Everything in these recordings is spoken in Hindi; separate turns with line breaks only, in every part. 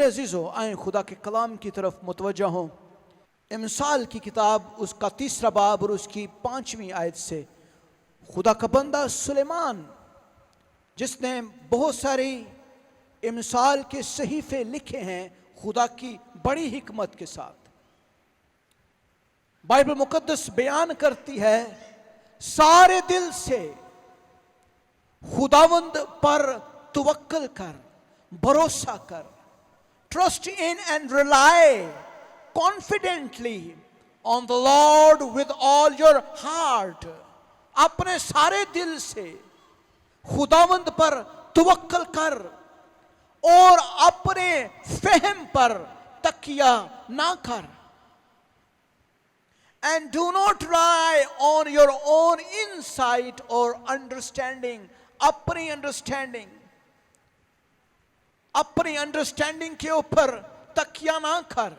मेरे अजीज़ों, आए खुदा के कलाम की तरफ मुतवज्जा हों। इमसाल की किताब उसका 3रा बाब और उसकी 5वीं आयत से खुदा का बंदा सुलेमान, जिसने बहुत सारी इमसाल के सहीफे लिखे हैं खुदा की बड़ी हिकमत के साथ, बाइबल मुकद्दस बयान करती है, सारे दिल से खुदावंद पर तवक्कल कर, भरोसा कर, trust in and rely confidently on the Lord with all your heart. अपने सारे दिल से खुदावंद पर तवक्कल कर और अपने फहम पर तकिया ना कर। And do not rely on your own insight or understanding. अपनी अंडरस्टैंडिंग के ऊपर तकिया ना कर।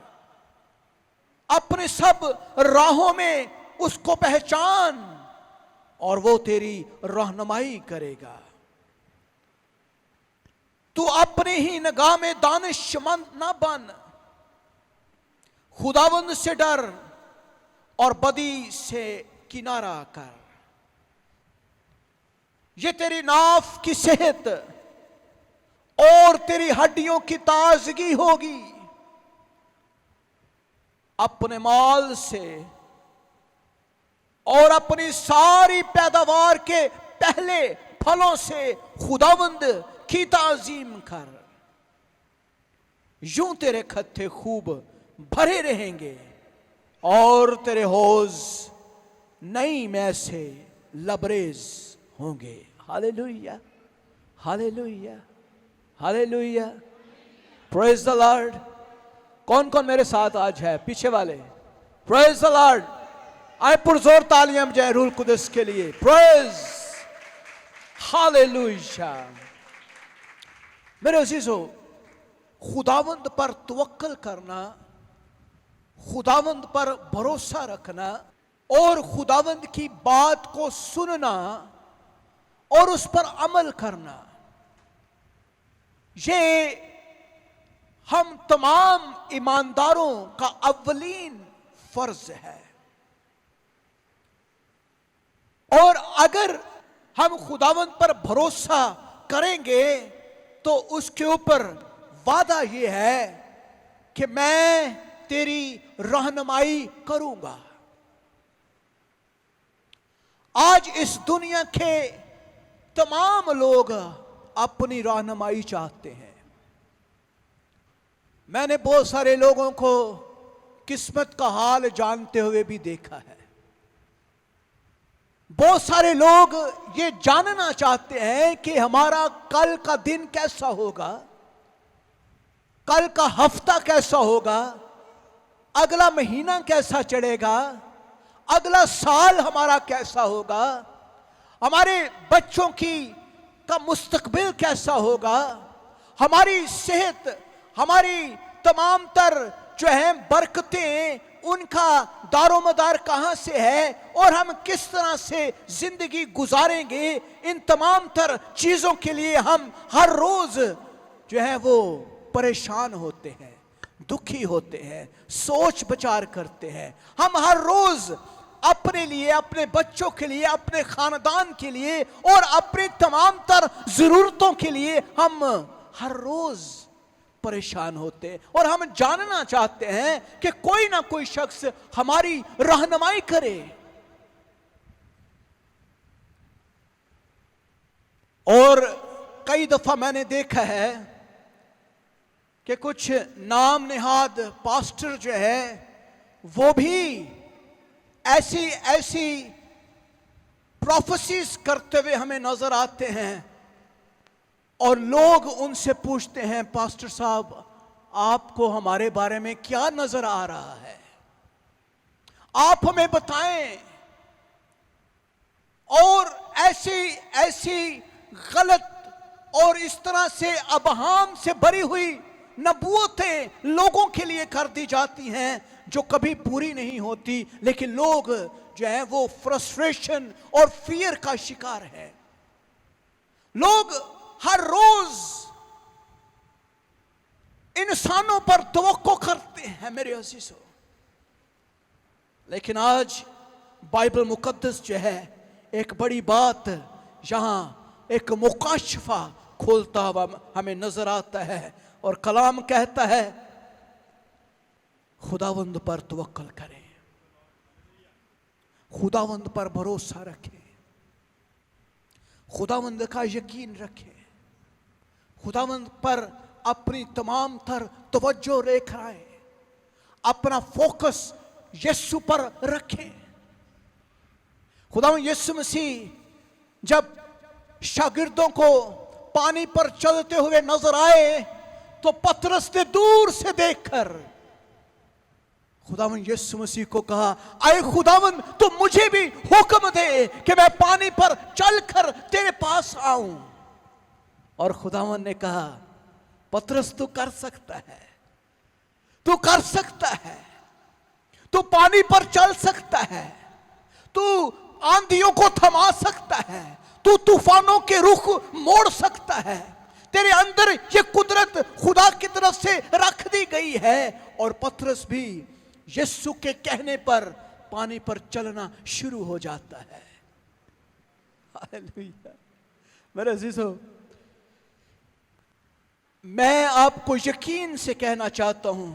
अपने सब राहों में उसको पहचान और वो तेरी रहनुमाई करेगा। तू अपने ही निगाह में दानिशमंद ना बन, खुदावंद से डर और बदी से किनारा कर। ये तेरी नाफ की सेहत और तेरी हड्डियों की ताजगी होगी। अपने माल से और अपनी सारी पैदावार के पहले फलों से खुदावंद की ताजीम कर। यूं तेरे खत्ते खूब भरे रहेंगे और तेरे हौज नई में से लबरेज होंगे। Hallelujah, hallelujah, hallelujah, praise the Lord. कौन कौन मेरे साथ आज है? पीछे वाले प्रेज द लॉर्ड। आए पुरजोर तालियां बजाएं रूह कुदस के लिए। Praise, hallelujah. मेरे अजीजों, खुदावंद पर तवक्कल करना, खुदावंद पर भरोसा रखना और खुदावंद की बात को सुनना और उस पर अमल करना, ये हम तमाम ईमानदारों का अव्वलीन फर्ज है। और अगर हम खुदावंद पर भरोसा करेंगे तो उसके ऊपर वादा यह है कि मैं तेरी रहनुमाई करूंगा। आज इस दुनिया के तमाम लोग अपनी रहनुमाई चाहते हैं। मैंने बहुत सारे लोगों को किस्मत का हाल जानते हुए भी देखा है। बहुत सारे लोग ये जानना चाहते हैं कि हमारा कल का दिन कैसा होगा, कल का हफ्ता कैसा होगा, अगला महीना कैसा चढ़ेगा, अगला साल हमारा कैसा होगा, हमारे बच्चों का मुस्तकबिल कैसा होगा, हमारी सेहत, हमारी तमाम तर जो है बरकतें, उनका दारोमदार कहां से है और हम किस तरह से जिंदगी गुजारेंगे। इन तमाम तर चीजों के लिए हम हर रोज जो है वो परेशान होते हैं, दुखी होते हैं, सोच विचार करते हैं। हम हर रोज अपने लिए, अपने बच्चों के लिए, अपने खानदान के लिए और अपनी तमाम तर जरूरतों के लिए हम हर रोज परेशान होते हैं। और हम जानना चाहते हैं कि कोई ना कोई शख्स हमारी रहनुमाई करे। और कई दफा मैंने देखा है कि कुछ नाम निहाद पास्टर जो है वो भी ऐसी प्रोफेसीज करते हुए हमें नजर आते हैं और लोग उनसे पूछते हैं, पास्टर साहब आपको हमारे बारे में क्या नजर आ रहा है, आप हमें बताएं। और ऐसी गलत और इस तरह से अबहाम से भरी हुई नबूवतें लोगों के लिए कर दी जाती हैं जो कभी पूरी नहीं होती, लेकिन लोग जो है वो फ्रस्ट्रेशन और फियर का शिकार है। लोग हर रोज इंसानों पर तवक्को करते हैं मेरे अजीजों। लेकिन आज बाइबल मुकद्दस जो है एक बड़ी बात यहां एक मुकाशफा खोलता हुआ हमें नजर आता है और कलाम कहता है खुदावंद पर तवक्कल करें, खुदावंद पर भरोसा रखें, खुदावंद का यकीन रखें, खुदावंद पर अपनी तमाम तर तवज्जो रेखाएं, अपना फोकस यीशु पर रखें। खुदावंद यीशु मसीह जब शागिर्दों को पानी पर चलते हुए नजर आए तो पतरस ने दूर से देखकर खुदावंद यीशु मसीह को कहा, आए खुदावंद तो मुझे भी हुक्म दे कि मैं पानी पर चलकर तेरे पास आऊं। और खुदावंद ने कहा, पतरस तू कर सकता है, तू कर सकता है, तू पानी पर चल सकता है, तू आंधियों को थमा सकता है, तू तूफानों के रुख मोड़ सकता है। तेरे अंदर ये कुदरत खुदा की तरफ से रख दी गई है। और पतरस भी यीशु के कहने पर पानी पर चलना शुरू हो जाता है। हालेलुया। मेरे अजीजों, मैं आपको यकीन से कहना चाहता हूं,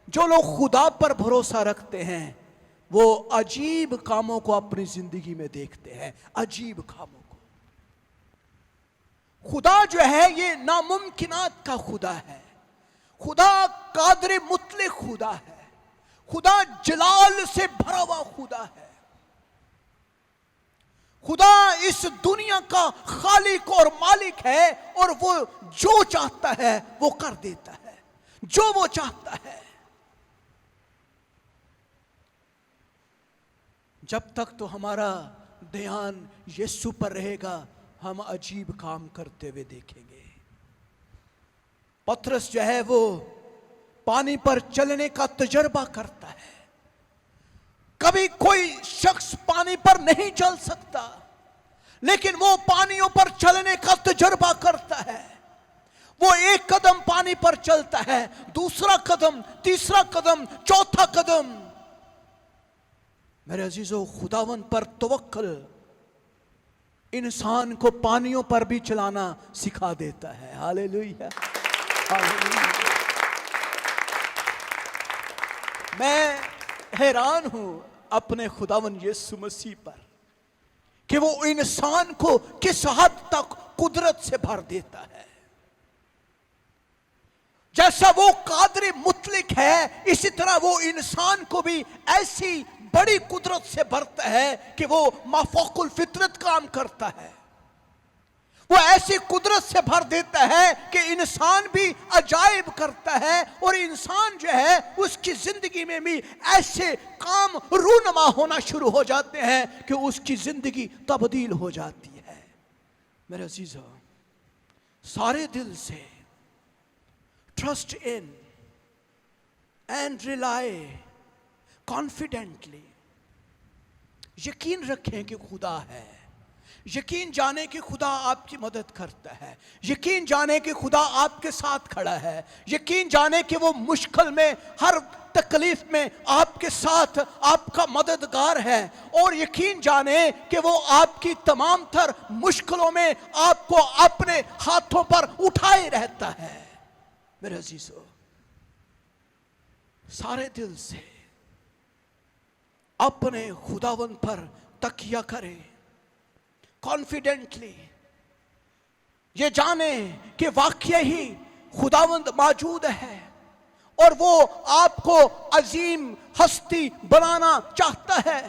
जो लोग खुदा पर भरोसा रखते हैं वो अजीब कामों को अपनी जिंदगी में देखते हैं, अजीब कामों को। खुदा जो है ये नामुमकिनात का खुदा है, खुदा कादर मुतलक खुदा है, खुदा जलाल से भरा हुआ खुदा है। खुदा इस दुनिया का खालिक और मालिक है और वो जो चाहता है वो कर देता है, जो वो चाहता है। जब तक तो हमारा ध्यान यीशु पर रहेगा हम अजीब काम करते हुए देखेंगे। पतरस जो है वो पानी पर चलने का तजर्बा करता है। कभी कोई शख्स पानी पर नहीं चल सकता, लेकिन वो पानियों पर चलने का तजर्बा करता है। वो एक कदम पानी पर चलता है, दूसरा कदम, तीसरा कदम, चौथा कदम। मेरे अजीजों, खुदावन पर तवक्कल इंसान को पानियों पर भी चलाना सिखा देता है। Hallelujah, hallelujah. मैं हैरान हूं अपने खुदावन यीशु मसीह पर कि वो इंसान को किस हद तक कुदरत से भर देता है। जैसा वो कादर मुतलक है, इसी तरह वो इंसान को भी ऐसी बड़ी कुदरत से भरता है कि वो माफौकुल फितरत काम करता है। वो ऐसी कुदरत से भर देता है कि इंसान भी अजायब करता है और इंसान जो है उसकी जिंदगी में भी ऐसे काम रूनमा होना शुरू हो जाते हैं कि उसकी जिंदगी तब्दील हो जाती है। मेरे अजीजों, सारे दिल से trust in and rely confidently, यकीन रखें कि खुदा है, यकीन जाने कि खुदा आपकी मदद करता है, यकीन जाने कि खुदा आपके साथ खड़ा है, यकीन जाने कि वो मुश्किल में, हर तकलीफ में आपके साथ आपका मददगार है, और यकीन जाने कि वो आपकी तमाम तर मुश्किलों में आपको अपने हाथों पर उठाए रहता है। मेरे अजीजों, सारे दिल से अपने खुदावन पर तकिया करें, कॉन्फिडेंटली ये जाने कि वाकई ही खुदावंद मौजूद है और वो आपको अजीम हस्ती बनाना चाहता है।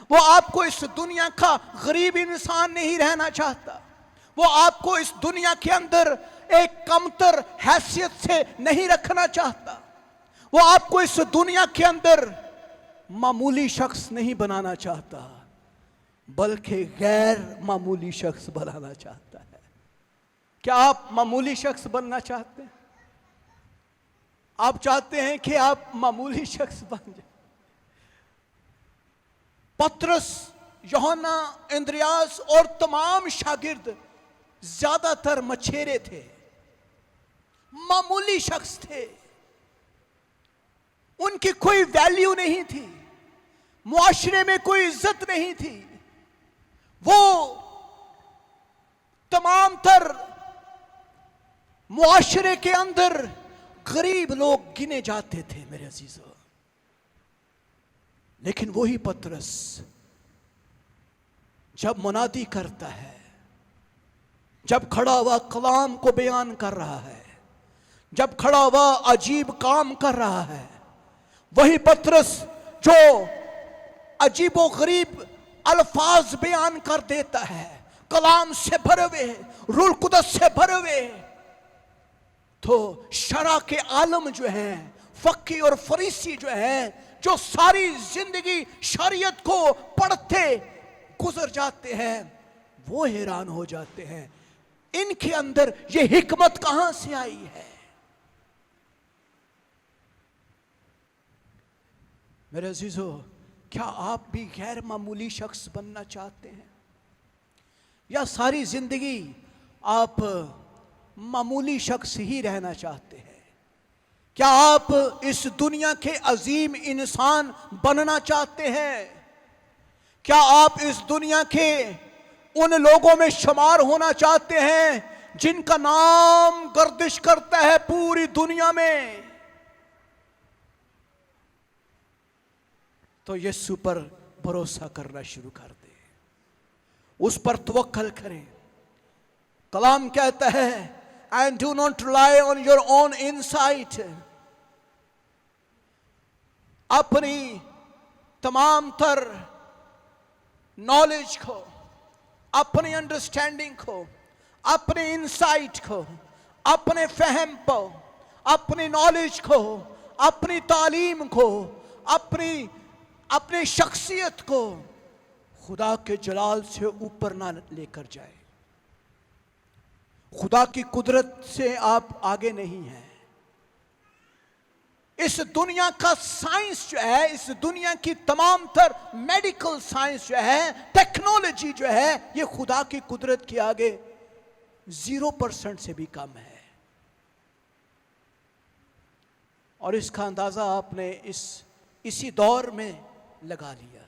वो आपको इस दुनिया का गरीब इंसान नहीं रहना चाहता। वो आपको इस दुनिया के अंदर एक कमतर हैसियत से नहीं रखना चाहता। वो आपको इस दुनिया के अंदर मामूली शख्स नहीं बनाना चाहता, बल्कि गैर मामूली शख्स बनाना चाहता है। क्या आप मामूली शख्स बनना चाहते हैं? आप चाहते हैं कि आप मामूली शख्स बन जाए? पतरस, यूहन्ना, इंद्रियास और तमाम शागिर्द ज्यादातर मछेरे थे। मामूली शख्स थे, उनकी कोई वैल्यू नहीं थी, मुआशरे में कोई इज्जत नहीं थी। वो तमाम तर मुआशरे के अंदर गरीब लोग गिने जाते थे मेरे अजीजों। लेकिन वही पतरस जब मुनादी करता है, जब खड़ा हुआ कलाम को बयान कर रहा है, जब खड़ा हुआ अजीब काम कर रहा है, वही पतरस जो अजीबो गरीब अल्फाज बयान कर देता है, कलाम से भरे हुए, रूह कुदस से भरे हुए, तो शरा के आलम जो हैं, फक्की और फरीसी जो हैं, जो सारी जिंदगी शरीयत को पढ़ते गुजर जाते हैं, वो हैरान हो जाते हैं इनके अंदर ये हिकमत कहां से आई है। मेरे अजीजों, क्या आप भी गैर मामूली शख्स बनना चाहते हैं, या सारी जिंदगी आप मामूली शख्स ही रहना चाहते हैं? क्या आप इस दुनिया के अजीम इंसान बनना चाहते हैं? क्या आप इस दुनिया के उन लोगों में शुमार होना चाहते हैं जिनका नाम गर्दिश करता है पूरी दुनिया में? तो यीशु पर भरोसा करना शुरू कर दे, उस पर तवक्कल करें। कलाम कहता है, and do not rely on your own insight. अपनी तमाम तर नॉलेज को, अपनी अंडरस्टैंडिंग को, अपने इंसाइट को, अपने फहम को, अपनी नॉलेज को, अपनी तालीम को, अपनी शख्सियत को खुदा के जलाल से ऊपर ना लेकर जाए। खुदा की कुदरत से आप आगे नहीं हैं। इस दुनिया का साइंस जो है, इस दुनिया की तमाम तर मेडिकल साइंस जो है, टेक्नोलॉजी जो है, ये खुदा की कुदरत के आगे 0% से भी कम है। और इसका अंदाजा आपने इसी दौर में लगा लिया।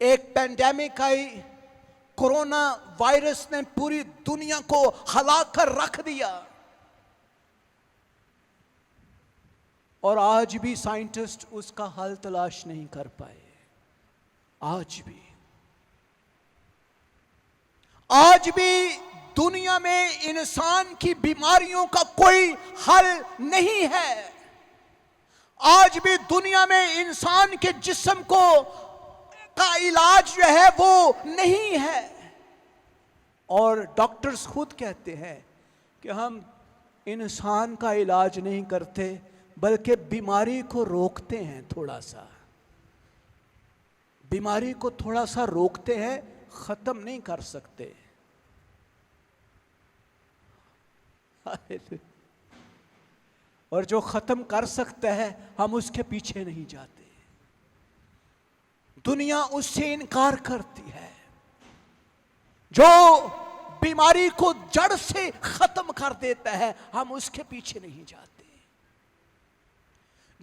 एक पेंडेमिक आई, कोरोना वायरस ने पूरी दुनिया को हिला कर रख दिया, और आज भी साइंटिस्ट उसका हल तलाश नहीं कर पाए। आज भी दुनिया में इंसान की बीमारियों का कोई हल नहीं है। आज भी दुनिया में इंसान के जिस्म का इलाज जो है वो नहीं है। और डॉक्टर्स खुद कहते हैं कि हम इंसान का इलाज नहीं करते, बल्कि बीमारी को रोकते हैं। बीमारी को थोड़ा सा रोकते हैं, खत्म नहीं कर सकते। और जो खत्म कर सकता है, हम उसके पीछे नहीं जाते। दुनिया उससे इनकार करती है। जो बीमारी को जड़ से खत्म कर देता है, हम उसके पीछे नहीं जाते।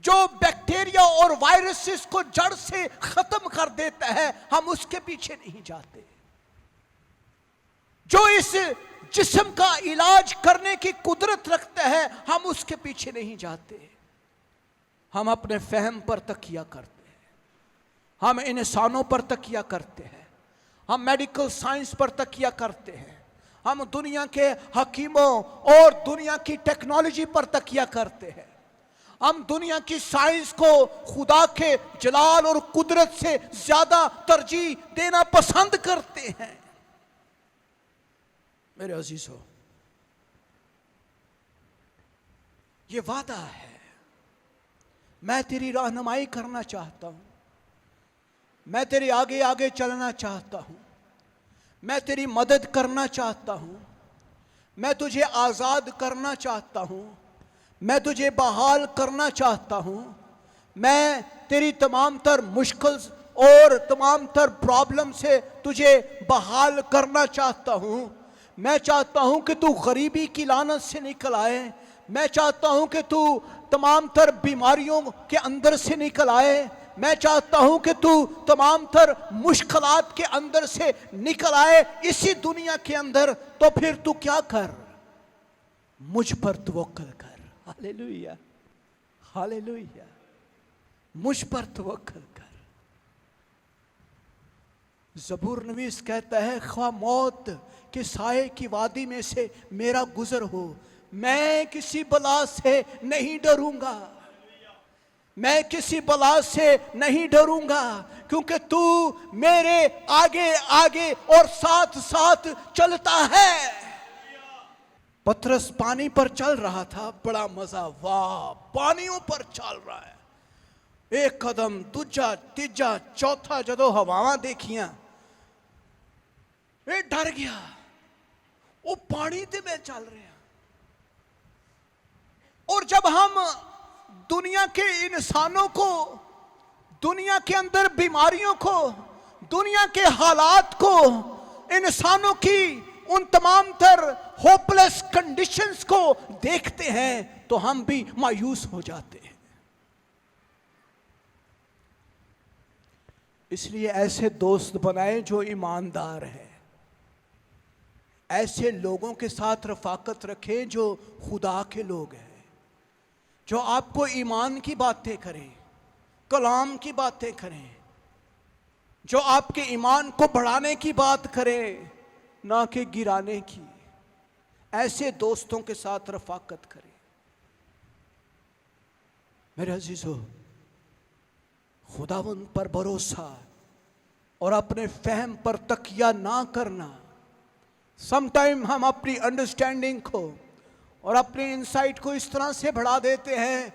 जो बैक्टीरिया और वायरसेस को जड़ से खत्म कर देता है, हम उसके पीछे नहीं जाते। जो इस जिस्म का इलाज करने की कुदरत रखता है, हम उसके पीछे नहीं जाते। हम अपने फहम पर तकिया करते हैं, हम इंसानों पर तकिया करते हैं, हम मेडिकल साइंस पर तकिया करते हैं, हम दुनिया के हकीमों और दुनिया की टेक्नोलॉजी पर तकिया करते हैं। हम दुनिया की साइंस को खुदा के जलाल और कुदरत से ज्यादा तरजीह देना पसंद करते हैं। मेरे अजीजों, ये वादा है, मैं तेरी रहनुमाई करना चाहता हूं, मैं तेरे आगे आगे चलना चाहता हूं, मैं तेरी मदद करना चाहता हूं, मैं तुझे आजाद करना चाहता हूं, मैं तुझे बहाल करना चाहता हूं, मैं तेरी तमाम तर मुश्किल और तमाम तर प्रॉब्लम से तुझे बहाल करना चाहता हूं, मैं चाहता हूं कि तू गरीबी की लानत से निकल आए। मैं चाहता हूं कि तू तमाम तर बीमारियों के अंदर से निकल आए। मैं चाहता हूं कि तू तमाम तर मुश्किलात के अंदर से निकल आए इसी दुनिया के अंदर। तो फिर तू क्या कर, मुझ पर तवक्कल कर। हालेलुया, हालेलुया, मुझ पर तवक्कल कर। ज़बूर नवीस कहता है, ख्वा मौत के साए की वादी में से मेरा गुजर हो, मैं किसी बला से नहीं डरूंगा। मैं किसी बला से नहीं डरूंगा, क्योंकि तू मेरे आगे आगे और साथ साथ चलता है। पतरस पानी पर चल रहा था, बड़ा मजा, वाह, पानियों पर चल रहा है। एक कदम, दूजा, तीजा, चौथा, जदों हवावां देखियां, ये डर गया। वो पानी ते में चल रहे हैं। और जब हम दुनिया के इंसानों को, दुनिया के अंदर बीमारियों को, दुनिया के हालात को, इंसानों की उन तमाम तर होपलेस कंडीशंस को देखते हैं तो हम भी मायूस हो जाते हैं। इसलिए ऐसे दोस्त बनाएं जो ईमानदार हैं। ऐसे लोगों के साथ रफाकत रखें जो खुदा के लोग हैं, जो आपको ईमान की बातें करें, कलाम की बातें करें, जो आपके ईमान को बढ़ाने की बात करें, ना कि गिराने की। ऐसे दोस्तों के साथ रफाकत करें। मेरे अजीजों, खुदावंद पर भरोसा और अपने फहम पर तकिया ना करना। समटाइम हम अपनी अंडरस्टैंडिंग को और अपने इंसाइट को इस तरह से बढ़ा देते हैं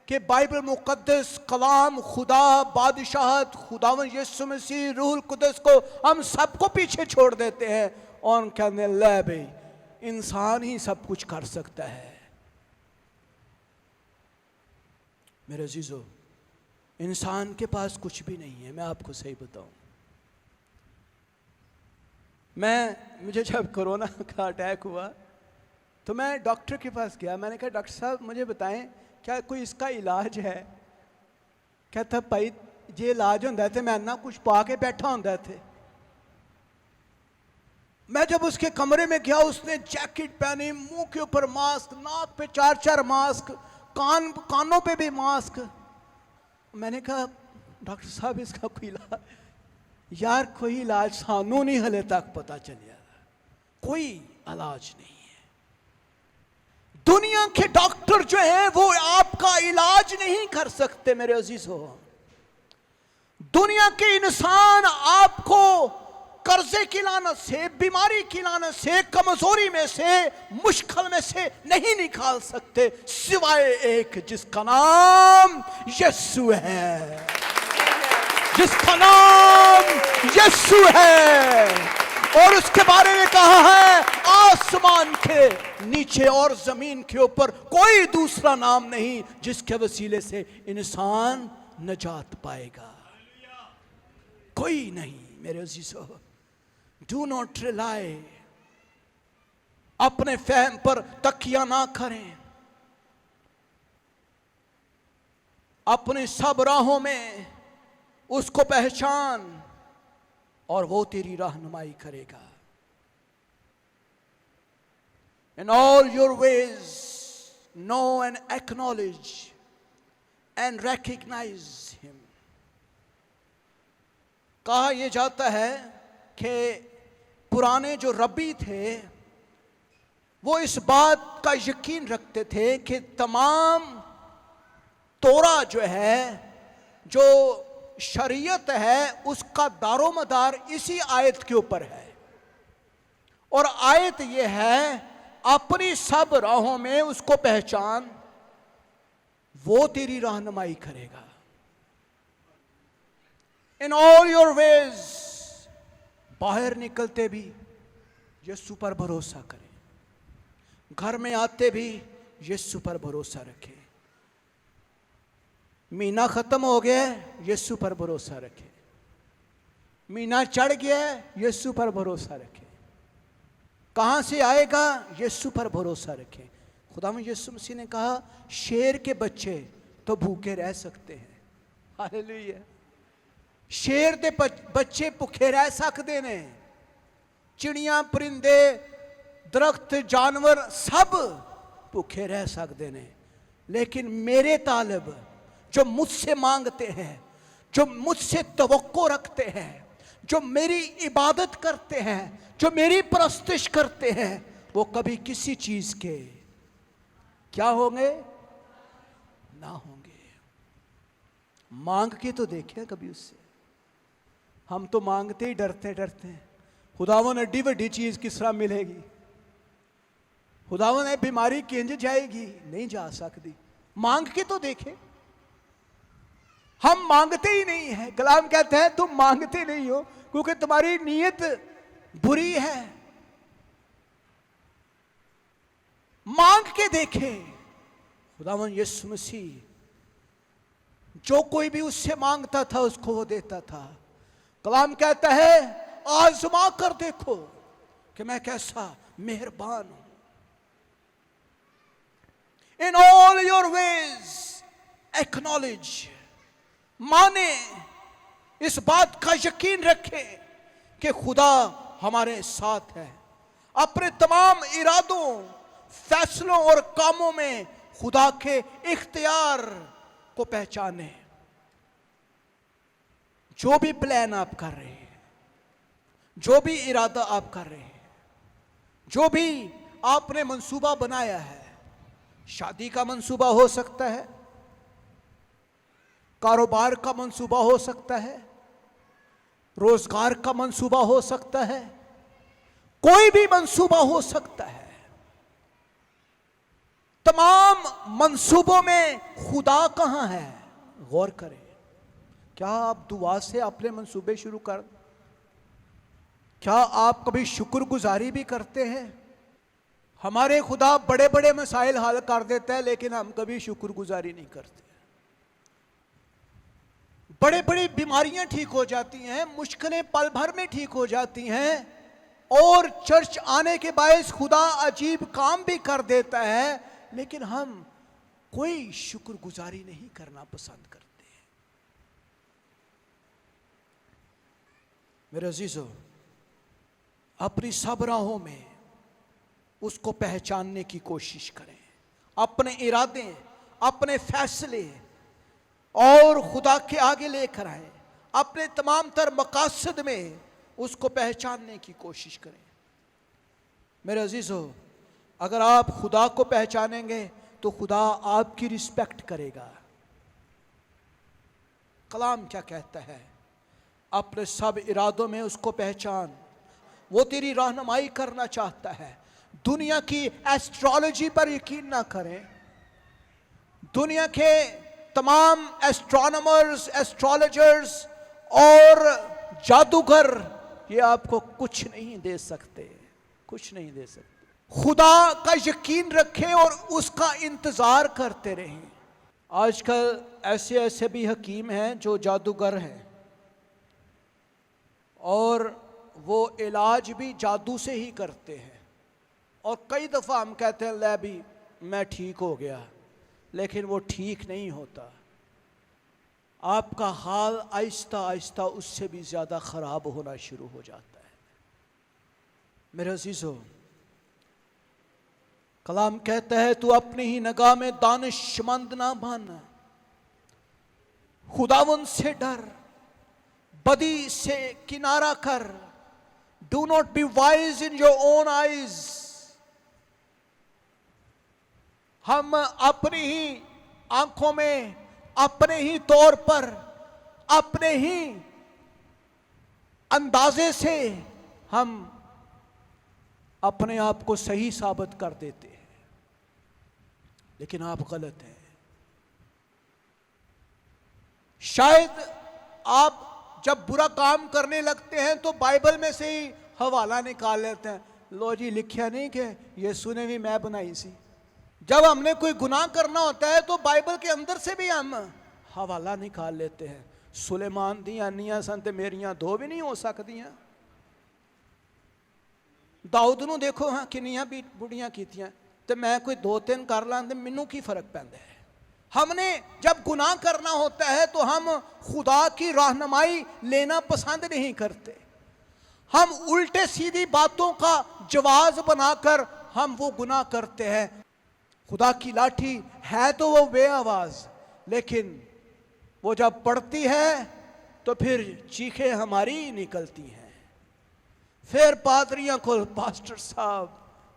कि बाइबल मुकद्दस, कलाम, खुदा, बादशाहत, खुदावंद यीशु मसीह, रूहुल कुदस को हम सबको पीछे छोड़ देते हैं और कहने ले भाई इंसान ही सब कुछ कर सकता है। मेरे अजीजों, इंसान के पास कुछ भी नहीं है। मैं आपको सही बताऊं, मुझे जब कोरोना का अटैक हुआ तो मैं डॉक्टर के पास गया। मैंने कहा, डॉक्टर साहब मुझे बताएं क्या कोई इसका इलाज है? कहता, भाई जे इलाज होंदा ते मैं ना कुछ पा के बैठा होंदा थे। मैं जब उसके कमरे में गया, उसने जैकेट पहनी, मुंह के ऊपर मास्क, नाक पे 4-4 मास्क, कानों पे भी मास्क। मैंने कहा, डॉक्टर साहब इसका कोई इलाज? यार कोई इलाज सानू नहीं हले तक पता चलिया, कोई इलाज नहीं है। दुनिया के डॉक्टर जो हैं वो आपका इलाज नहीं कर सकते। मेरे अजीजों, दुनिया के इंसान आपको कर्जे की लानत से, बीमारी की लानत से, कमजोरी में से, मुश्किल में से नहीं निकाल सकते, सिवाय एक जिसका नाम यीशु है, जिसका नाम यीशु है। और उसके बारे में कहा है, आसमान के नीचे और जमीन के ऊपर कोई दूसरा नाम नहीं जिसके वसीले से इंसान नजात पाएगा, कोई नहीं। मेरे अजीजों, डू नॉट रिलाई, अपने फहम पर तकिया ना करें। अपनी सब राहों में उसको पहचान और वो तेरी रहनुमाई करेगा। In all your ways know and acknowledge and recognize him। कहा यह जाता है कि पुराने जो रब्बी थे वो इस बात का यकीन रखते थे कि तमाम तोरा जो है, जो शरीयत है, उसका दारोमदार इसी आयत के ऊपर है। और आयत यह है, अपनी सब राहों में उसको पहचान, वो तेरी रहनुमाई करेगा। इन ऑल योर वेज, बाहर निकलते भी यीशु पर भरोसा करें, घर में आते भी यीशु पर भरोसा रखें। महीना खत्म हो गया, यीशु पर भरोसा रखें। महीना चढ़ गया, यीशु पर भरोसा रखें। कहां से आएगा? यीशु पर भरोसा रखें। खुदावंद यीशु मसीह ने कहा शेर के बच्चे तो भूखे रह सकते हैं। हालेलुया। शेर दे बच्चे भूखे रह सकते ने, चिड़ियां परिंदे दरख्त जानवर सब भूखे रह सकते ने, लेकिन मेरे तालिब जो मुझसे मांगते हैं, जो मुझसे तवक्को रखते हैं, जो मेरी इबादत करते हैं, जो मेरी परस्तिश करते हैं, वो कभी किसी चीज के क्या होंगे? ना होंगे। मांग के तो देखें कभी उससे। हम तो मांगते ही डरते हैं। खुदावन एडी वड्डी चीज किस तरह मिलेगी? खुदावन है बीमारी किंज जाएगी? नहीं जा सकती। मांग के तो देखें। हम मांगते ही नहीं है। कलाम कहते हैं तुम मांगते नहीं हो क्योंकि तुम्हारी नीयत बुरी है। मांग के देखें। खुदावन यीशु मसीह जो कोई भी उससे मांगता था उसको वो देता था। कलाम कहता है आजमा कर देखो कि मैं कैसा मेहरबान हूं। In all your ways acknowledge, माने, इस बात का यकीन रखें कि खुदा हमारे साथ है। अपने तमाम इरादों, फैसलों और कामों में खुदा के इख्तियार को पहचाने। जो भी प्लान आप कर रहे हैं, जो भी इरादा आप कर रहे हैं, जो भी आपने मंसूबा बनाया है, शादी का मंसूबा हो सकता है, कारोबार का मंसूबा हो सकता है, रोजगार का मंसूबा हो सकता है, कोई भी मंसूबा हो सकता है। तमाम मंसूबों में खुदा कहां है? गौर करें। क्या आप दुआ से अपने मंसूबे शुरू कर? क्या आप कभी शुक्रगुजारी भी करते हैं? हमारे खुदा बड़े बड़े मसाइल हल कर देता है, लेकिन हम कभी शुक्रगुजारी नहीं करते। बड़े बड़ी बीमारियां ठीक हो जाती हैं, मुश्किलें पल भर में ठीक हो जाती हैं, और चर्च आने के बायस खुदा अजीब काम भी कर देता है, लेकिन हम कोई शुक्रगुजारी नहीं करना पसंद करते। मेरे अजीजों, अपनी सब राहों में उसको पहचानने की कोशिश करें। अपने इरादे, अपने फैसले और खुदा के आगे लेकर आए। अपने तमाम तर मकासद में उसको पहचानने की कोशिश करें। मेरे अजीजों, अगर आप खुदा को पहचानेंगे तो खुदा आपकी रिस्पेक्ट करेगा। कलाम क्या कहता है? अपने सब इरादों में उसको पहचान, वो तेरी रहनुमाई करना चाहता है। दुनिया की एस्ट्रोलॉजी पर यकीन ना करें। दुनिया के तमाम एस्ट्रोनॉमर्स, एस्ट्रोलॉजर्स और जादूगर ये आपको कुछ नहीं दे सकते, कुछ नहीं दे सकते। खुदा का यकीन रखें और उसका इंतजार करते रहें। आजकल ऐसे ऐसे भी हकीम हैं जो जादूगर हैं, और वो इलाज भी जादू से ही करते हैं। और कई दफ़ा हम कहते हैं ले भी मैं ठीक हो गया, लेकिन वो ठीक नहीं होता। आपका हाल आहिस्ता आहिस्ता उससे भी ज़्यादा ख़राब होना शुरू हो जाता है। मेरे अजीज़ों, कलाम कहता है तू अपनी ही निगाह में दानिशमंद ना बन, खुदावंद से डर, बदी से किनारा कर। Do not be wise in your own eyes. हम अपनी ही आंखों में, अपने ही तौर पर, अपने ही अंदाजे से हम अपने आप को सही साबित कर देते हैं, लेकिन आप गलत हैं। शायद आप जब बुरा काम करने लगते हैं तो बाइबल में से ही हवाला निकाल लेते हैं, लो जी लिखा नहीं कि यीशु ने भी मैं बनाई सी। जब हमने कोई गुनाह करना होता है तो बाइबल के अंदर से भी हम हवाला निकाल लेते हैं। सुलेमान दियां नियां सन ते मेरियां दो भी नहीं हो सकदियां। दाऊद ਨੂੰ ਦੇਖੋ ਹਾਂ ਕਿੰਨੀਆਂ ਵੀ ਬੁੜੀਆਂ ਕੀਤੀਆਂ ਤੇ मैं कोई 2-3 कर ਲਾਂ ਤੇ ਮੈਨੂੰ ਕੀ फर्क पैंदा है। हमने जब गुनाह करना होता है तो हम खुदा की रहनुमाई लेना पसंद नहीं करते। हम उल्टे सीधी बातों का जवाब बनाकर हम वो गुनाह करते हैं। खुदा की लाठी है तो वो बेआवाज, लेकिन वो जब पड़ती है तो फिर चीखें हमारी निकलती हैं। फिर पादरियों को पास्टर साहब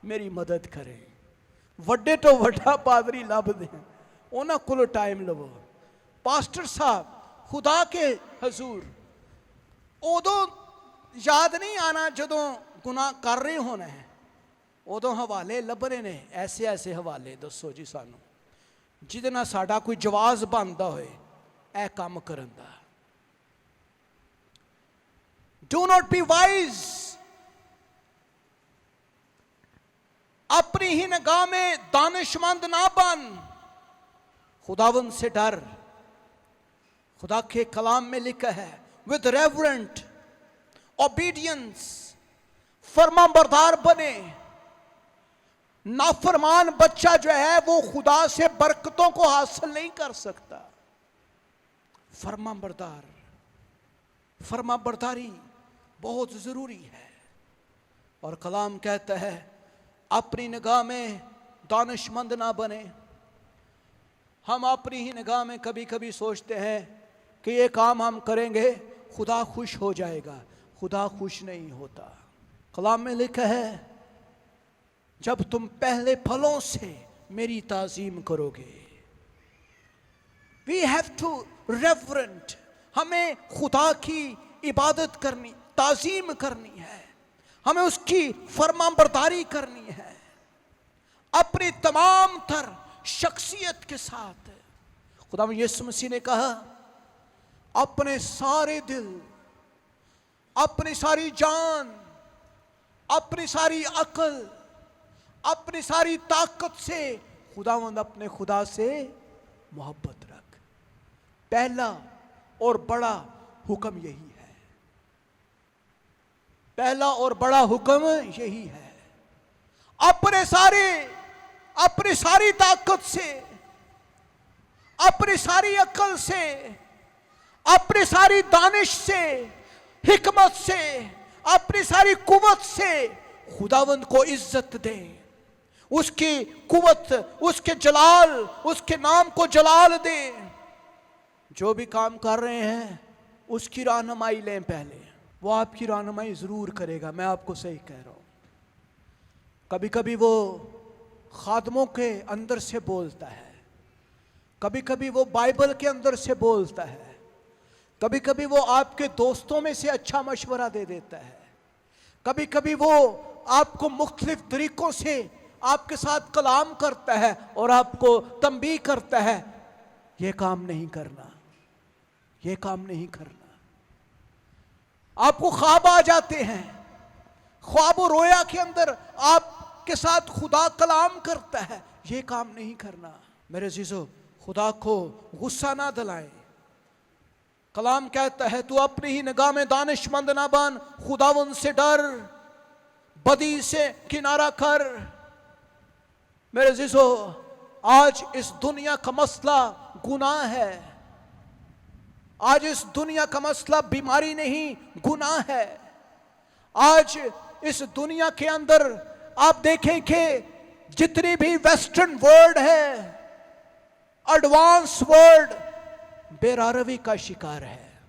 मेरी मदद करें, वड्डे तो वड्डा पादरी लभ दें, उन्होंने को टाइम लवो। पास्टर साहब खुदा के हजूर उदों याद नहीं आना जदों गुनाह कर रहे होना है, उदों हवाले लभने ने। ऐसे ऐसे हवाले दसो जी सानू जिहदे नाल साडा कोई जवाब बनदा होए ऐ काम करन दा। डू नॉट बी वाइज, अपनी ही निगाह में दानिशमंद ना बन, खुदावंद से डर। खुदा के कलाम में लिखा है विद रेवरेंट ओबीडियंस, फर्मा बरदार बने। नाफरमान बच्चा जो है वो खुदा से बरकतों को हासिल नहीं कर सकता। फर्मा बरदार, फर्मा बरदारी बहुत जरूरी है। और कलाम कहता है अपनी निगाह में दानिशमंद ना बने। हम अपनी ही निगाह में कभी कभी सोचते हैं कि ये काम हम करेंगे खुदा खुश हो जाएगा। खुदा खुश नहीं होता। कलाम में लिखा है जब तुम पहले फलों से मेरी ताजीम करोगे। वी हैव टू रेवरेंट, हमें खुदा की इबादत करनी, ताजीम करनी है, हमें उसकी फरमाबरदारी करनी है अपनी तमाम तर शख्सियत के साथ। खुदा यीशु मसीह ने कहा अपने सारे दिल, अपनी सारी जान, अपनी सारी अकल, अपनी सारी ताकत से खुदावंद अपने खुदा से मोहब्बत रख। पहला और बड़ा हुक्म यही है, पहला और बड़ा हुक्म यही है। अपनी सारी ताकत से, अपनी सारी अकल से, अपनी सारी दानिश से, हिकमत से, अपनी सारी कुवत से खुदावंद को इज्जत दें। उसकी कुवत, उसके जलाल, उसके नाम को जलाल दें। जो भी काम कर रहे हैं उसकी रहनुमाई लें पहले, वो आपकी रहनुमाई जरूर करेगा। मैं आपको सही कह रहा हूं। कभी कभी वो खादमों के अंदर से बोलता है, कभी कभी वो बाइबल के अंदर से बोलता है, कभी कभी वो आपके दोस्तों में से अच्छा मशवरा दे देता है, कभी कभी वो आपको मुख्तलिफ तरीकों से आपके साथ कलाम करता है और आपको तंबीह करता है ये काम नहीं करना, ये काम नहीं करना। आपको ख्वाब आ जाते हैं, ख्वाब और रोया के अंदर आपके साथ खुदा कलाम करता है ये काम नहीं करना। मेरे अजीजों, खुदा को गुस्सा ना दिलाएं। कलाम कहता है तू अपनी ही निगाह में दानिशमंद ना बन, खुदावंद से डर, बदी से किनारा कर। मेरे अजीजों, आज इस दुनिया का मसला गुनाह है। आज इस दुनिया का मसला बीमारी नहीं, गुनाह है। आज इस दुनिया के अंदर आप देखें कि जितनी भी वेस्टर्न वर्ल्ड है, एडवांस वर्ल्ड बेरारवी का शिकार है।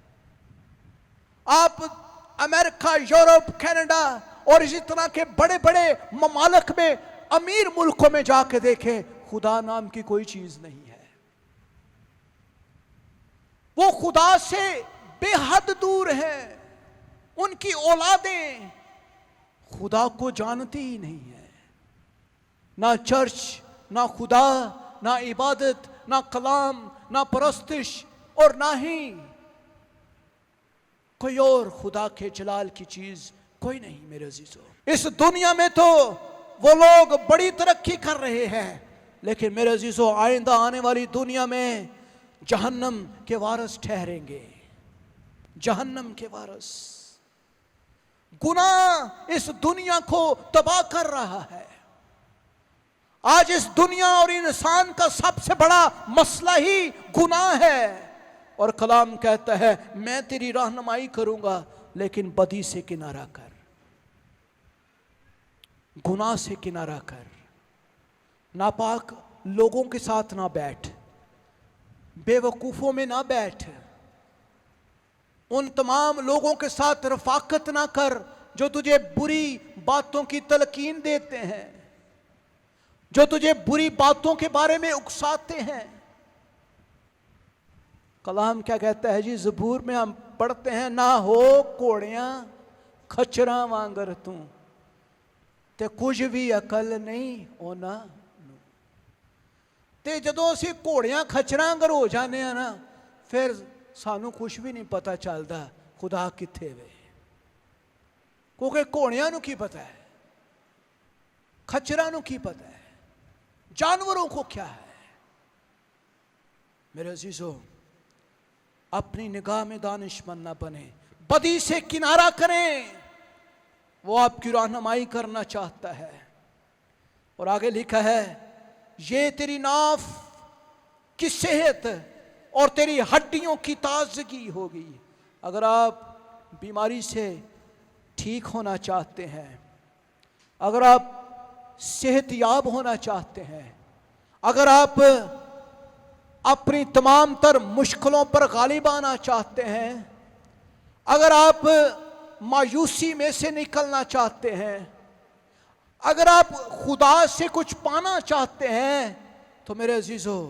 आप अमेरिका, यूरोप, कनाडा और इसी तरह के बड़े बड़े ममालिक में, अमीर मुल्कों में जाके देखें, खुदा नाम की कोई चीज नहीं है। वो खुदा से बेहद दूर है। उनकी औलादें खुदा को जानती ही नहीं है। ना चर्च, ना खुदा, ना इबादत, ना कलाम, ना परस्तिश और ना ही कोई और खुदा के जलाल की चीज कोई नहीं। मेरे अजीजों, इस दुनिया में तो वो लोग बड़ी तरक्की कर रहे हैं, लेकिन मेरे अजीजों आइंदा आने वाली दुनिया में जहन्नम के वारिस ठहरेंगे, जहन्नम के वारिस। गुनाह इस दुनिया को तबाह कर रहा है। आज इस दुनिया और इंसान का सबसे बड़ा मसला ही गुनाह है। और कलाम कहता है मैं तेरी रहनुमाई करूंगा, लेकिन बदी से किनारा कर, गुनाह से किनारा कर, नापाक लोगों के साथ ना बैठ, बेवकूफों में ना बैठ, उन तमाम लोगों के साथ रफाकत ना कर जो तुझे बुरी बातों की तलकीन देते हैं, जो तुझे बुरी बातों के बारे में उकसाते हैं। कलाम क्या कहता है जी, ज़बूर में हम पढ़ते हैं, ना हो घोड़ियां खच्चरां वांगर तू ते कुछ भी अकल नहीं होना। ते जदों असीं घोड़ियां खच्चरां अगर हो जाने हैं ना, फिर सानू कुछ भी नहीं पता चलता खुदा कित्थे वे, क्योंकि घोड़ियां नू की पता है, खच्चरां नू की पता है, जानवरों को क्या है। मेरे अजीजों, अपनी निगाह में दानिशमंद ना बने, बदी से किनारा करें। वो आपकी रहनुमाई करना चाहता है। और आगे लिखा है, ये तेरी नाफ की सेहत और तेरी हड्डियों की ताजगी होगी। अगर आप बीमारी से ठीक होना चाहते हैं, अगर आप सेहतयाब होना चाहते हैं, अगर आप अपनी तमाम तर मुश्किलों पर गालिब आना चाहते हैं, अगर आप मायूसी में से निकलना चाहते हैं, अगर आप खुदा से कुछ पाना चाहते हैं, तो मेरे अजीजों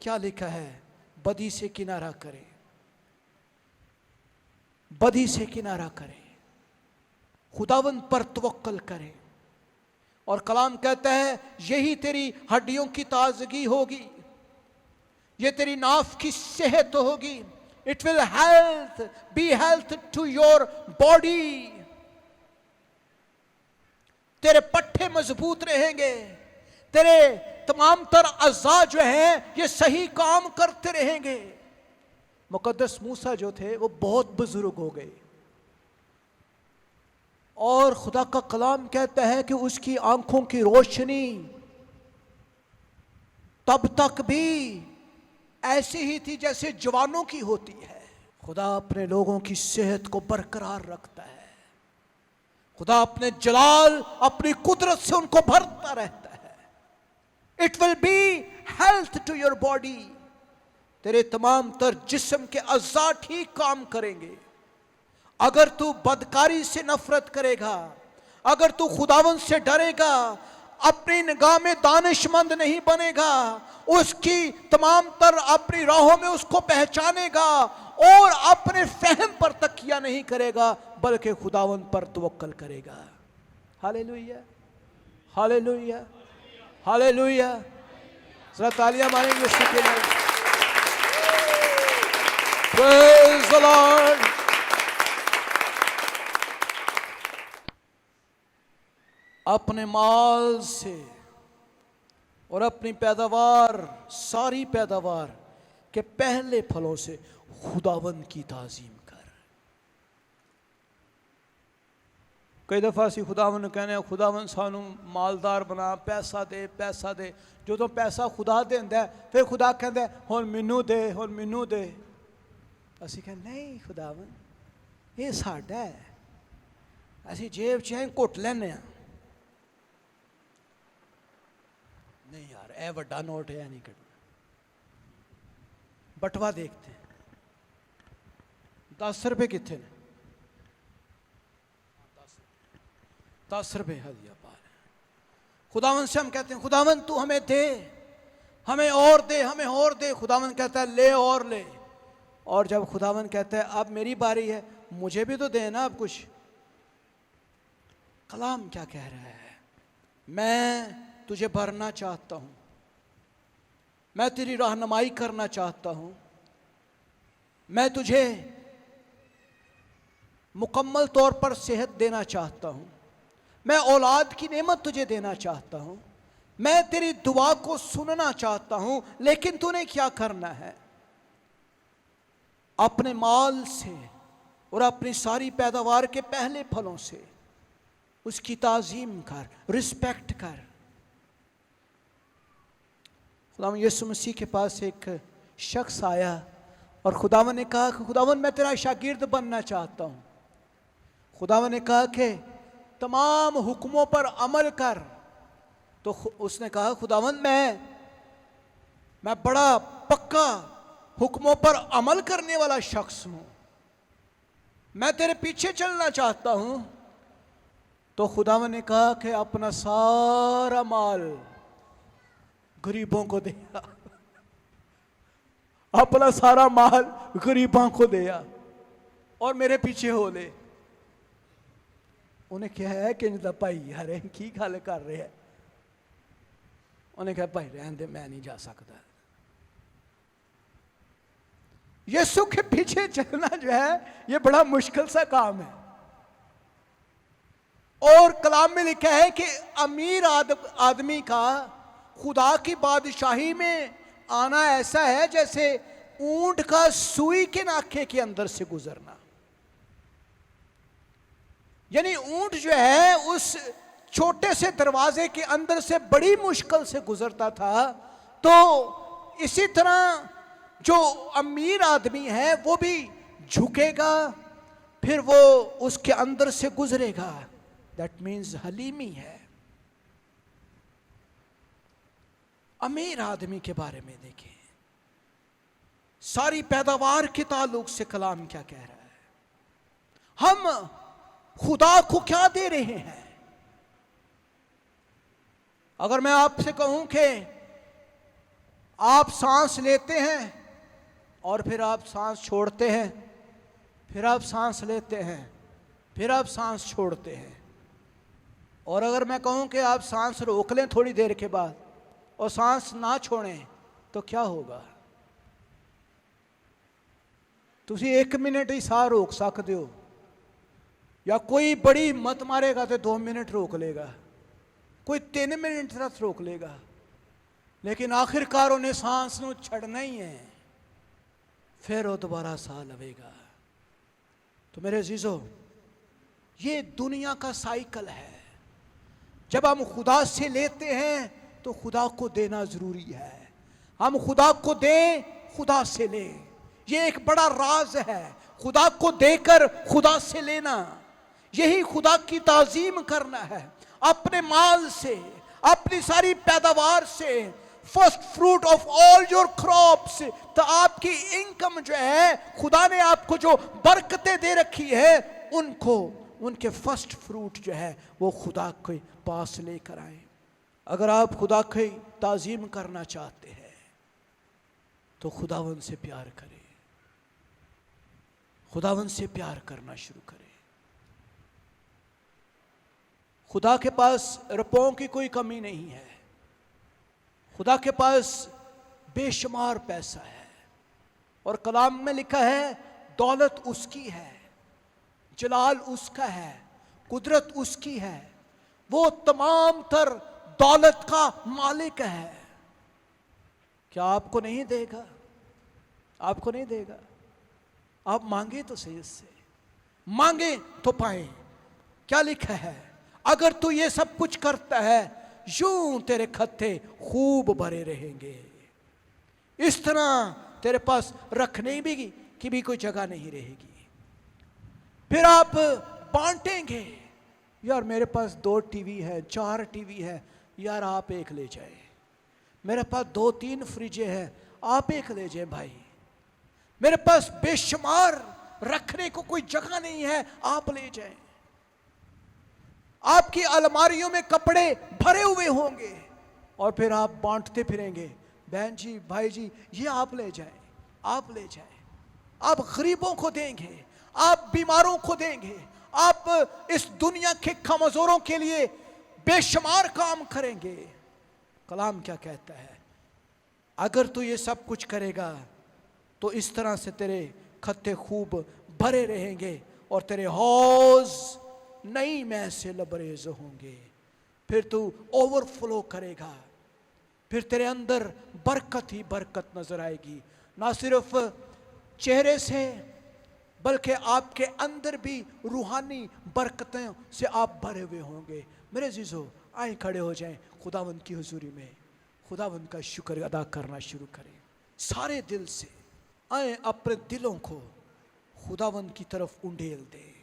क्या लिखा है, बदी से किनारा करें, बदी से किनारा करें, खुदावंद पर तवक्कल करें। और कलाम कहता है यही तेरी हड्डियों की ताजगी होगी, ये तेरी नाफ की सेहत होगी। It will be health to your body. तेरे पट्टे मजबूत रहेंगे, तेरे तमाम तर अज़ा जो हैं ये सही काम करते रहेंगे। मुकद्दस मूसा जो थे वो बहुत बुजुर्ग हो गए, और खुदा का कलाम कहता है कि उसकी आंखों की रोशनी तब तक भी ऐसी ही थी जैसे जवानों की होती है। खुदा अपने लोगों की सेहत को बरकरार रखता है। खुदा अपने जलाल, अपनी कुदरत से उनको भरता रहता है। It will be health to your body. तेरे तमाम तर जिस्म के अज़्ज़ा ठीक काम करेंगे। अगर तू बदकारी से नफरत करेगा, अगर तू खुदावंद से डरेगा, अपनी निगाह में दानिशमंद नहीं बनेगा, उसकी तमाम तर अपनी राहों में उसको पहचानेगा और अपने फहम पर तकिया नहीं करेगा, बल्कि खुदावंद पर तवक्कल करेगा। Hallelujah, hallelujah, hallelujah. ज़रा तालियां मारेंगे उसके लिए। Praise the Lord. अपने माल से और अपनी पैदावार, सारी पैदावार के पहले फलों से खुदावंद की ताज़ीम कर। कई दफ़ा सी खुदावंद कहने, खुदावंद सानू मालदार बना, पैसा दे, पैसा दे। जो तो पैसा खुदा देंदा है, फिर खुदा कहता है हुण मैनू दे, हुण मैनू दे। असीं कहते नहीं, खुदावंद ये साडा है, असीं जेब च घुट लैने आ। नहीं यार, ए वड्डा नोट है नहीं कटना। बटवा देखते हैं, 10 रुपए कितने ने? 10 रुपए हदिया पा रहे हैं। खुदावंद से हम कहते हैं खुदावंद तू हमें दे, हमें और दे, हमें और दे। खुदावंद कहता है ले और ले। और जब खुदावंद कहता है अब मेरी बारी है, मुझे भी तो देना अब कुछ। कलाम क्या कह रहा है? मैं तुझे भरना चाहता हूं, मैं तेरी रहनुमाई करना चाहता हूं, मैं तुझे मुकम्मल तौर पर सेहत देना चाहता हूं, मैं औलाद की नेमत तुझे देना चाहता हूं, मैं तेरी दुआ को सुनना चाहता हूं। लेकिन तूने क्या करना है? अपने माल से और अपनी सारी पैदावार के पहले फलों से उसकी ताजीम कर, रिस्पेक्ट कर। खुदावन यीशु मसीह के पास एक शख्स आया और खुदावन ने कहा कि खुदावन मैं तेरा शागिर्द बनना चाहता हूँ। खुदावन ने कहा कि तमाम हुक्मों पर अमल कर। तो उसने कहा खुदावन मैं बड़ा पक्का हुक्मों पर अमल करने वाला शख्स हूँ, मैं तेरे पीछे चलना चाहता हूँ। तो खुदावन ने कहा कि अपना सारा माल गरीबों को दिया, अपना सारा माल गरीबों को दिया और मेरे पीछे हो ले। उन्हें क्या है कि भाई यार की गल कर रहे हैं। उन्हें कहा भाई रहने दे, मैं नहीं जा सकता। यीशु के पीछे चलना जो है ये बड़ा मुश्किल सा काम है। और कलाम में लिखा है कि अमीर आदमी का खुदा की बादशाही में आना ऐसा है जैसे ऊंट का सुई के नाके के अंदर से गुजरना। यानी ऊंट जो है उस छोटे से दरवाजे के अंदर से बड़ी मुश्किल से गुजरता था, तो इसी तरह जो अमीर आदमी है वो भी झुकेगा, फिर वो उसके अंदर से गुजरेगा। दैट मीन्स हलीमी है। अमीर आदमी के बारे में देखें, सारी पैदावार के ताल्लुक से कलाम क्या कह रहा है। हम खुदा को क्या दे रहे हैं। अगर मैं आपसे कहूं कि आप सांस लेते हैं और फिर आप सांस छोड़ते हैं, फिर आप सांस लेते हैं, फिर आप सांस छोड़ते हैं, और अगर मैं कहूं कि आप सांस रोक लें थोड़ी देर के बाद और सांस ना छोड़ें, तो क्या होगा। तुसी 1 मिनट ही साह रोक सकते हो, या कोई बड़ी मत मारेगा तो 2 मिनट रोक लेगा, कोई 3 मिनट तक रोक लेगा, लेकिन आखिरकार उन्हें सांस नूं छड़ना ही है, फिर वो दोबारा साह लवेगा। तो मेरे अजीजों, ये दुनिया का साइकिल है। जब हम खुदा से लेते हैं तो खुदा को देना जरूरी है। हम खुदा को दें, खुदा से लें। ये एक बड़ा राज है, खुदा को देकर खुदा से लेना। यही खुदा की ताजीम करना है। अपने माल से, अपनी सारी पैदावार से, first fruit of all your crops, तो आपकी इनकम जो है, खुदा ने आपको जो बरकतें दे रखी है, उनको, उनके फर्स्ट फ्रूट जो है वो खुदा के पास लेकर आए। अगर आप खुदा की ताजीम करना चाहते हैं तो खुदावन से प्यार करें, खुदावन से प्यार करना शुरू करें। खुदा के पास रुपयों की कोई कमी नहीं है। खुदा के पास बेशुमार पैसा है, और कलाम में लिखा है दौलत उसकी है, जलाल उसका है, कुदरत उसकी है। वो तमाम तर दौलत का मालिक है। क्या आपको नहीं देगा? आपको नहीं देगा। आप मांगे तो सही, उससे मांगे तो पाए। क्या लिखा है, अगर तू ये सब कुछ करता है यूं तेरे खत्ते खूब भरे रहेंगे। इस तरह तेरे पास रखने की भी कोई जगह नहीं रहेगी। फिर आप बांटेंगे, यार मेरे पास 2 टीवी है, 4 टीवी है, यार आप एक ले जाए। मेरे पास 2-3 फ्रिजें हैं, आप एक ले जाए भाई। मेरे पास बेशुमार रखने को कोई जगह नहीं है, आप ले जाएं। आपकी अलमारियों में कपड़े भरे हुए होंगे, और फिर आप बांटते फिरेंगे, बहन जी, भाई जी, ये आप ले जाएं, आप ले जाएं। आप गरीबों को देंगे, आप बीमारों को देंगे, आप इस दुनिया के कमजोरों के लिए बेशुमार काम करेंगे। कलाम क्या कहता है, अगर तू ये सब कुछ करेगा तो इस तरह से तेरे खत्ते खूब भरे रहेंगे और तेरे हौज नई में से लबरेज होंगे। फिर तू ओवरफ्लो करेगा, फिर तेरे अंदर बरकत ही बरकत नजर आएगी। ना सिर्फ चेहरे से, बल्कि आपके अंदर भी रूहानी बरकतों से आप भरे हुए होंगे। मेरे अजीजों, आए खड़े हो जाएं, खुदावंद की हुजूरी में खुदावंद का शुक्र अदा करना शुरू करें सारे दिल से। आए अपने दिलों को खुदावंद की तरफ उंडेल दें।